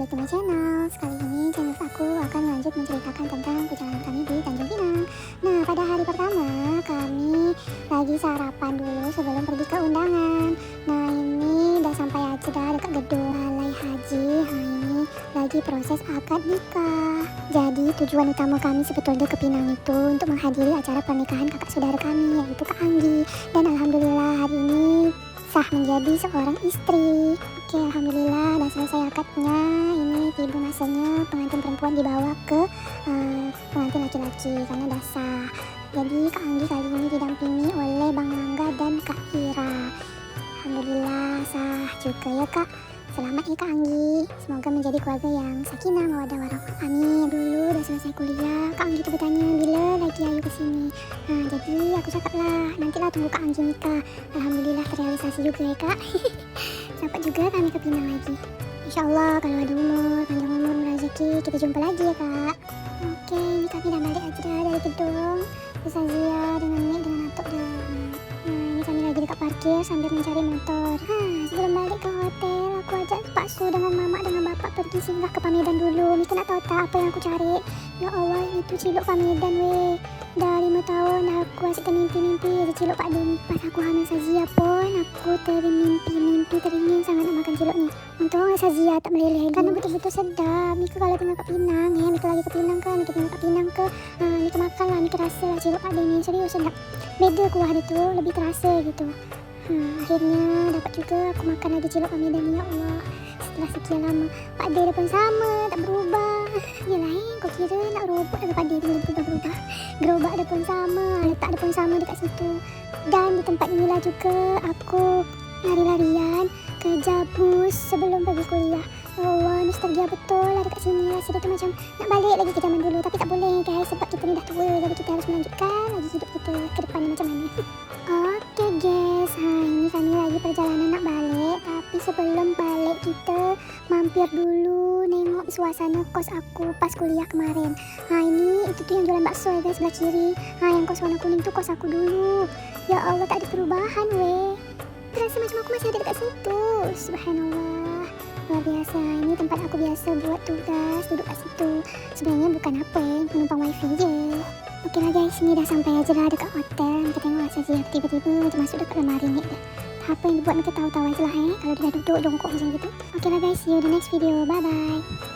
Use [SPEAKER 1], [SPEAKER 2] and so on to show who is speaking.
[SPEAKER 1] back to my channel. Sekali ini channel aku akan lanjut menceritakan tentang perjalanan kami di Tanjung Pinang. Nah, pada hari pertama kami lagi sarapan dulu sebelum pergi ke undangan. Nah, ini udah sampai aja dekat gedung Balai Haji. Nah, ini lagi proses akad nikah. Jadi tujuan utama kami sebetulnya ke Pinang itu untuk menghadiri acara pernikahan kakak saudara kami, yaitu Kak Anggi. Dan alhamdulillah hari ini sah menjadi seorang istri. Oke, alhamdulillah udah selesai akadnya. Ini tiba masanya pengantin perempuan dibawa ke pengantin laki-laki karena udah sah. Jadi Kak Anggi kali ini didampingi oleh Bang Angga dan Kak Ira. Alhamdulillah sah juga ya Kak. Selamat ya Kak Anggi. Semoga menjadi keluarga yang sakinah mawaddah warahmah. Amin. Dulu udah selesai kuliah, Kak Anggi tuh bertanya bila lagi ayo kesini. Nah, jadi aku cakap lah, nantilah tunggu Kak Anggi nikah. Alhamdulillah terrealisasi juga ya Kak. Sampai juga kami ke Pinang lagi. Insyaallah kalau ada umur, panjang umur, rezeki, kita jumpa lagi ya Kak. Oke, ini kami udah balik aja dari gedung. Bisa Zia dengan Nek dengan Atok dah. Nah, ini kami lagi dekat parkir sambil mencari motor. Sebelum balik ke hotel, aku ajak Pak Su dengan Mama dengan Bapak pergi singgah ke Pamedan dulu. Mika nak tahu tak apa yang aku cari? Ya Allah, itu cilok Pamedan weh. Dah 5 tahun aku asyik termimpi-mimpi ada cilok Pak Denny. Pas aku hamil Sazia pun aku termimpi teringin sangat nak makan cilok ni. Untung Sazia tak meleleh karena betul-betul sedap. Mika kalau tengah ke Pinang Mika lagi ke Pinang ke, Mika tengah ke Pinang ke, Mika makan lah, Mika rasa lah cilok Pak Denny. Serius sedap. Beda kuah dia tu, lebih terasa gitu. Akhirnya dapat juga aku makan lagi cilok Pamedan ni, ya Allah. Setelah sekian lama, Pak D pun sama, tak berubah. Yelah, kau kira nak robot dengan Pak D tu berubah-berubah. Gerobak dia pun sama, letak dia pun sama dekat situ. Dan di tempat inilah juga aku lari-larian ke Jabus sebelum pergi kuliah. Ya Allah, nostalgia betul lah dekat sini. Rasa dia tu macam nak balik lagi ke zaman dulu. Tapi tak boleh guys, sebab kita ni dah tua. Jadi kita harus melanjutkan lagi hidup kita ke depan macam mana. Oke guys, ini kami lagi perjalanan nak balik. Tapi sebelum balik kita mampir dulu nengok suasana kos aku pas kuliah kemarin. Ini itu tuh yang jualan bakso ya guys, sebelah kiri. Yang kos warna kuning tuh kos aku dulu. Ya Allah, tak ada perubahan weh. Terasa macam aku masih ada dekat situ. Subhanallah, luar biasa. Ini tempat aku biasa buat tugas, duduk kat situ. Sebenarnya bukan apa ya, penumpang wifi je. Oke lah guys, ini dah sampai aja lah dekat hotel. Kita tengok Sazia tiba-tiba macam masuk dekat lemari ni dah. Apa yang dibuat kita tahu-tahu aja lah kalau dia dah duduk jongkok macam gitu. Oke lah guys, see you the next video. Bye bye.